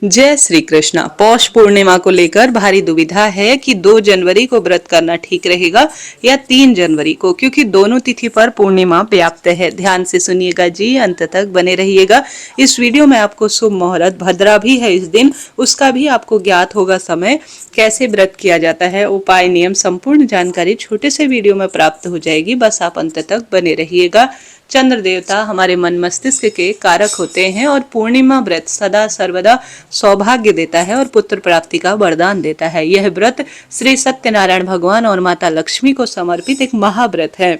जय श्री कृष्णा। पौष पूर्णिमा को लेकर भारी दुविधा है कि 2 जनवरी को व्रत करना ठीक रहेगा या 3 जनवरी को, क्योंकि दोनों तिथि पर पूर्णिमा व्याप्त है। ध्यान से सुनिएगा जी, अंत तक बने रहिएगा। इस वीडियो में आपको शुभ मुहूर्त, भद्रा भी है इस दिन, उसका भी आपको ज्ञात होगा समय, कैसे व्रत किया जाता है, उपाय, नियम, संपूर्ण जानकारी छोटे से वीडियो में प्राप्त हो जाएगी। बस आप अंत तक बने रहिएगा। चंद्र देवता हमारे मन मस्तिष्क के कारक होते हैं और पूर्णिमा व्रत सदा सर्वदा सौभाग्य देता है और पुत्र प्राप्ति का वरदान देता है। यह व्रत श्री सत्यनारायण भगवान और माता लक्ष्मी को समर्पित एक महाव्रत है।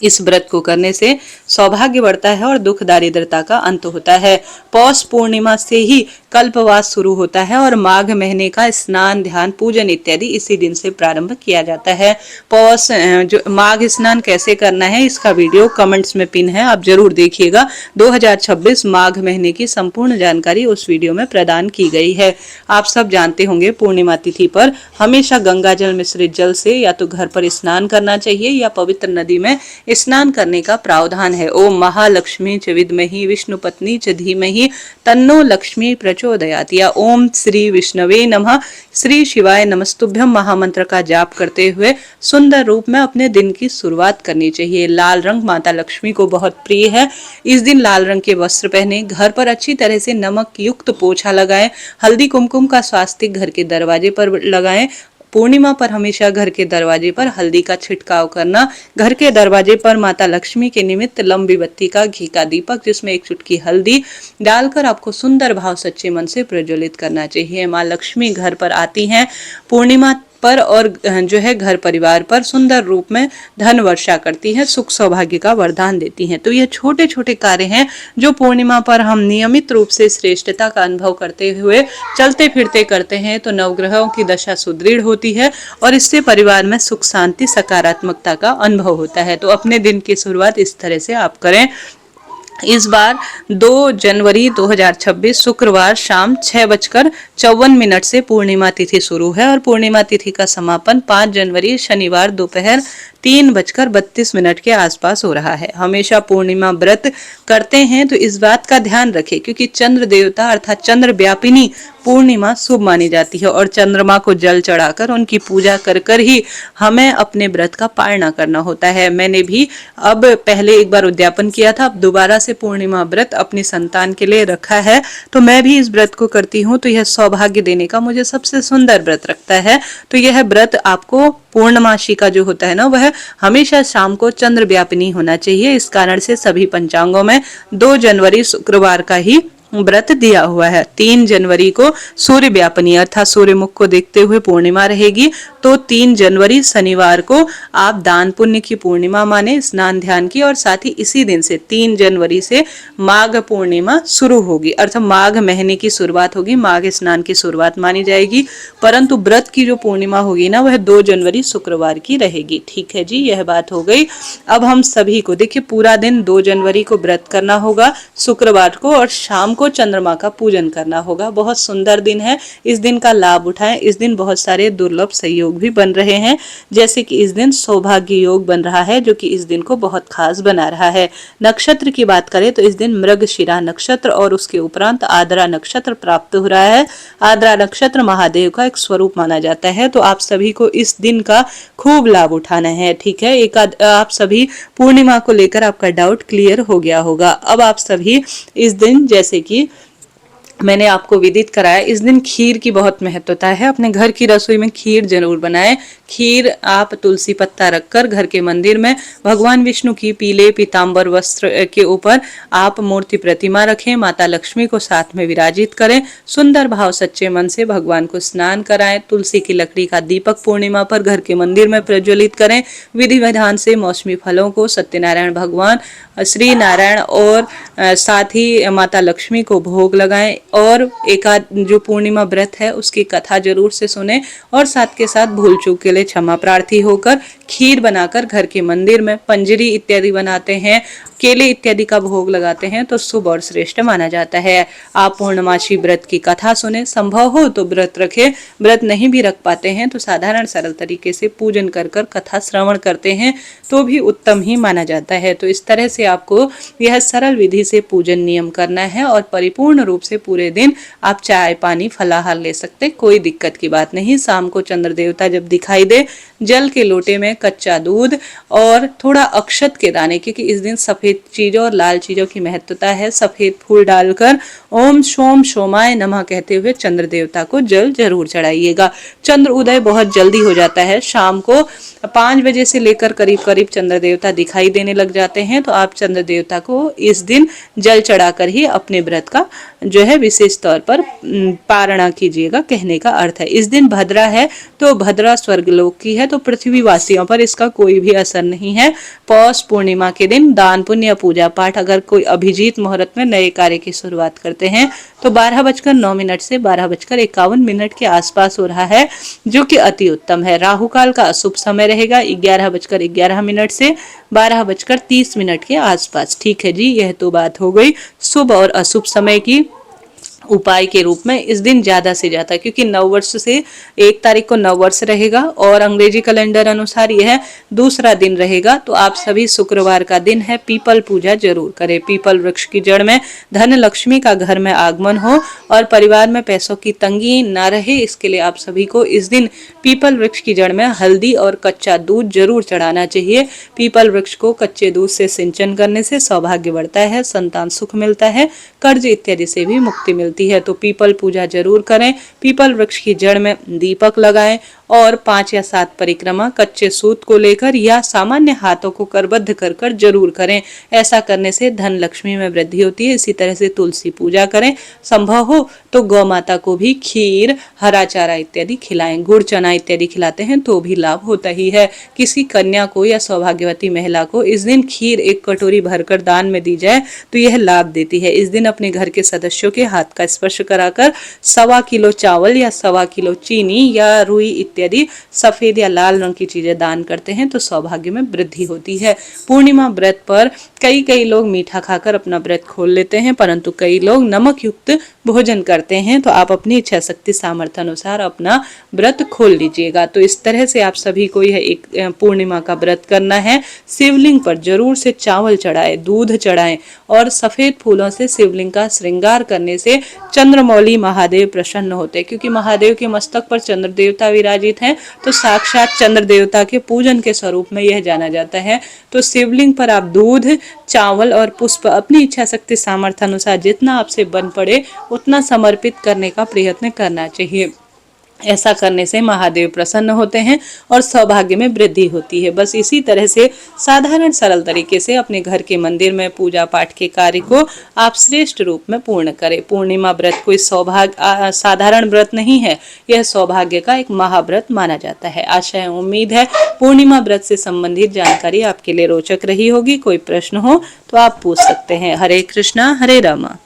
इस व्रत को करने से सौभाग्य बढ़ता है और दुख दारिद्रता का अंत होता है। पौष पूर्णिमा से ही कल्पवास शुरू होता है और माघ महीने का स्नान, ध्यान, पूजन इत्यादि इसी दिन से प्रारंभ किया जाता है। पौष जो माघ स्नान कैसे करना है, इसका वीडियो कमेंट्स में पिन है, आप जरूर देखिएगा। 2026 माघ महीने की संपूर्ण जानकारी उस वीडियो में प्रदान की गई है। आप सब जानते होंगे पूर्णिमा तिथि पर हमेशा गंगा जल मिश्रित जल से या तो घर पर स्नान करना चाहिए या पवित्र नदी में स्नान करने का प्रावधान है। ओम महालक्ष्मी च विद्महि विष्णु पत्नी च धीमहि तन्नो लक्ष्मी प्रचोदयात्, या ओम श्री विष्णवे नमः, श्री शिवाय नमस्तुभ्यम महामंत्र का जाप करते हुए सुंदर रूप में अपने दिन की शुरुआत करनी चाहिए। लाल रंग माता लक्ष्मी को बहुत प्रिय है। इस दिन लाल रंग के वस्त्र पहने, घर पर अच्छी तरह से नमक युक्त पोछा लगाएं, हल्दी कुमकुम का स्वास्तिक घर के दरवाजे पर लगाएं। पूर्णिमा पर हमेशा घर के दरवाजे पर हल्दी का छिड़काव करना। घर के दरवाजे पर माता लक्ष्मी के निमित्त लंबी बत्ती का घी का दीपक जिसमें 1 चुटकी हल्दी डालकर आपको सुंदर भाव सच्चे मन से प्रज्वलित करना चाहिए। माँ लक्ष्मी घर पर आती हैं पूर्णिमा पर और जो है घर परिवार पर सुंदर रूप में धन वर्षा करती है, सुख सौभाग्य का वरदान देती हैं। तो ये छोटे छोटे कार्य हैं जो पूर्णिमा पर हम नियमित रूप से श्रेष्ठता का अनुभव करते हुए चलते फिरते करते हैं तो नवग्रहों की दशा सुदृढ़ होती है और इससे परिवार में सुख शांति सकारात्मकता का अनुभव होता है। तो अपने दिन की शुरुआत इस तरह से आप करें। इस बार 2 जनवरी 2026 शुक्रवार शाम 6:54 से पूर्णिमा तिथि शुरू है और पूर्णिमा तिथि का समापन 5 जनवरी शनिवार दोपहर 3:32 के आसपास हो रहा है। हमेशा पूर्णिमा व्रत करते हैं तो इस बात का ध्यान रखें, क्योंकि चंद्र देवता अर्थात चंद्र व्यापिनी पूर्णिमा शुभ मानी जाती है और चंद्रमा को जल चढ़ाकर उनकी पूजा कर कर ही हमें अपने व्रत का पालना करना होता है। मैंने भी अब पहले एक बार उद्यापन किया था, अब दोबारा से पूर्णिमा व्रत अपनी संतान के लिए रखा है, तो मैं भी इस व्रत को करती हूँ। तो यह सौभाग्य देने का मुझे सबसे सुंदर व्रत रखता है। तो यह व्रत आपको पूर्णमासी का जो होता है ना, वह हमेशा शाम को चंद्र व्यापिनी होना चाहिए। इस कारण से सभी पंचांगों में 2 जनवरी शुक्रवार का ही व्रत दिया हुआ है। 3 जनवरी को सूर्य व्यापनी अर्थात सूर्यमुख को देखते हुए पूर्णिमा रहेगी, तो 3 जनवरी शनिवार को आप दान पुण्य की पूर्णिमा माने, स्नान ध्यान की, और साथ ही इसी दिन से 3 जनवरी से माघ पूर्णिमा शुरू होगी अर्थात माघ महीने की शुरुआत होगी, माघ स्नान की शुरुआत मानी जाएगी। परंतु व्रत की जो पूर्णिमा होगी ना, वह 2 जनवरी शुक्रवार की रहेगी। ठीक है जी, यह बात हो गई। अब हम सभी को देखिए पूरा दिन 2 जनवरी को व्रत करना होगा शुक्रवार को, और शाम को चंद्रमा का पूजन करना होगा। बहुत सुंदर दिन है, इस दिन का लाभ उठाएं। इस दिन बहुत सारे दुर्लभ संयोग भी बन रहे हैं, जैसे कि इस दिन सौभाग्य योग बन रहा है, जो कि इस दिन को बहुत खास बना रहा है। नक्षत्र की बात करें तो इस दिन मृगशिरा नक्षत्र और उसके उपरांत आद्रा नक्षत्र प्राप्त हो रहा है। आद्रा नक्षत्र महादेव का एक स्वरूप माना जाता है, तो आप सभी को इस दिन का खूब लाभ उठाना है। ठीक है, आप सभी पूर्णिमा को लेकर आपका डाउट क्लियर हो गया होगा। अब आप सभी इस दिन, जैसे कि मैंने आपको विदित कराया, इस दिन खीर की बहुत महत्वता है। अपने घर की रसोई में खीर जरूर बनाएं। खीर आप तुलसी पत्ता रखकर घर के मंदिर में भगवान विष्णु की पीले पीतांबर वस्त्र के ऊपर आप मूर्ति प्रतिमा रखें, माता लक्ष्मी को साथ में विराजित करें, सुंदर भाव सच्चे मन से भगवान को स्नान कराएं, तुलसी की लकड़ी का दीपक पूर्णिमा पर घर के मंदिर में प्रज्वलित करें, विधि विधान से मौसमी फलों को सत्यनारायण भगवान, श्री नारायण और साथ ही माता लक्ष्मी को भोग लगाएं, और जो पूर्णिमा व्रत है उसकी कथा जरूर से सुने, और साथ के साथ भूल चूक के लिए क्षमा प्रार्थी होकर खीर बनाकर घर के मंदिर में, पंजरी इत्यादि बनाते हैं, केले इत्यादि का भोग लगाते हैं तो शुभ और श्रेष्ठ माना जाता है। आप पूर्णमासी व्रत की कथा सुने, संभव हो तो व्रत रखें। व्रत नहीं भी रख पाते हैं तो साधारण सरल तरीके से पूजन कर कर कथा श्रवण करते हैं तो भी उत्तम ही माना जाता है। तो इस तरह से आपको यह सरल विधि से पूजन नियम करना है और परिपूर्ण रूप से पूरे दिन आप चाय पानी फलाहार ले सकते, कोई दिक्कत की बात नहीं। शाम को चंद्र देवता जब दिखाई दे, जल के लोटे में कच्चा दूध और थोड़ा अक्षत के दाने, क्योंकि इस दिन सफेद चीजों और लाल चीजों की महत्वता है, सफेद फूल डालकर ओम सोम सोमाय नमः कहते हुए चंद्र देवता को जल जरूर चढ़ाइएगा। चंद्र उदय बहुत जल्दी हो जाता है, शाम को 5 बजे से लेकर करीब करीब चंद्र देवता दिखाई देने लग जाते हैं। तो आप चंद्र देवता को इस दिन जल चढ़ाकर ही अपने व्रत का जो है विशेष तौर पर पारणा कीजिएगा, कहने का अर्थ है। इस दिन भद्रा है तो भद्रा स्वर्गलोक की है, तो पृथ्वी वासियों पर इसका कोई भी असर नहीं है। पौष पूर्णिमा के दिन दान पुण्य पूजा पाठ, अगर कोई अभिजीत मुहूर्त में नए कार्य की शुरुआत करते हैं तो 12:09 से 12:51 के आसपास हो रहा है, जो कि अति उत्तम है। राहु काल का अशुभ समय रहेगा 11:11 से 12:30 के आसपास। ठीक है जी, यह तो बात हो गई शुभ और अशुभ समय की। उपाय के रूप में इस दिन ज्यादा से ज्यादा, क्योंकि नववर्ष से 1 तारीख को नववर्ष रहेगा और अंग्रेजी कैलेंडर अनुसार यह दूसरा दिन रहेगा, तो आप सभी शुक्रवार का दिन है, पीपल पूजा जरूर करें। पीपल वृक्ष की जड़ में धन लक्ष्मी का घर में आगमन हो और परिवार में पैसों की तंगी ना रहे, इसके लिए आप सभी को इस दिन पीपल वृक्ष की जड़ में हल्दी और कच्चा दूध जरूर चढ़ाना चाहिए। पीपल वृक्ष को कच्चे दूध से सिंचन करने से सौभाग्य बढ़ता है, संतान सुख मिलता है, कर्ज इत्यादि से भी मुक्ति मिलती है। तो पीपल पूजा जरूर करें। पीपल वृक्ष की जड़ में दीपक लगाएं और 5 या 7 परिक्रमा कच्चे सूत को लेकर या सामान्य हाथों को करबद्ध कर कर जरूर करें। ऐसा करने से धन लक्ष्मी में वृद्धि होती है। इसी तरह से तुलसी पूजा करें। संभव हो तो गौ माता को भी खीर, हरा चारा इत्यादि खिलाएं। गुड़ चना इत्यादि खिलाते हैं तो भी लाभ होता ही है। किसी कन्या को या सौभाग्यवती महिला को इस दिन खीर 1 कटोरी भरकर दान में दी जाए तो यह लाभ देती है। इस दिन अपने घर के सदस्यों के हाथ का स्पर्श कराकर 1.25 किलो चावल या 1.25 किलो चीनी या रुई इत्यादि सफेद या लाल रंग की चीजें दान करते हैं तो सौभाग्य में वृद्धि होती है। पूर्णिमा व्रत पर कई लोग मीठा खाकर अपना व्रत खोल लेते हैं, परंतु कई लोग नमक युक्त भोजन करते हैं। तो आप अपनी इच्छा शक्ति सामर्थ्य अनुसार अपना व्रत खोल लीजिएगा। तो इस तरह से आप सभी को यह एक पूर्णिमा का व्रत करना है। शिवलिंग पर जरूर से चावल चढ़ाएं, दूध चढ़ाएं और सफेद फूलों से शिवलिंग का श्रृंगार करने से चंद्रमौली महादेव प्रसन्न होते हैं, क्योंकि महादेव के मस्तक पर चंद्र देवता विराजित हैं, तो साक्षात चंद्र देवता के पूजन के स्वरूप में यह जाना जाता है। तो शिवलिंग पर आप दूध, चावल और पुष्प अपनी इच्छा शक्ति सामर्थ्य अनुसार जितना आपसे बन पड़े उतना समर्पित करने का प्रयत्न करना चाहिए। ऐसा करने से महादेव प्रसन्न होते हैं और सौभाग्य में वृद्धि होती है। बस इसी तरह से साधारण सरल तरीके से अपने घर के मंदिर में पूजा पाठ के कार्य को आप श्रेष्ठ रूप में पूर्ण करें। पूर्णिमा व्रत कोई साधारण व्रत नहीं है, यह सौभाग्य का एक महाव्रत माना जाता है। आशा है, उम्मीद है पूर्णिमा व्रत से संबंधित जानकारी आपके लिए रोचक रही होगी। कोई प्रश्न हो तो आप पूछ सकते हैं। हरे कृष्णा हरे रामा।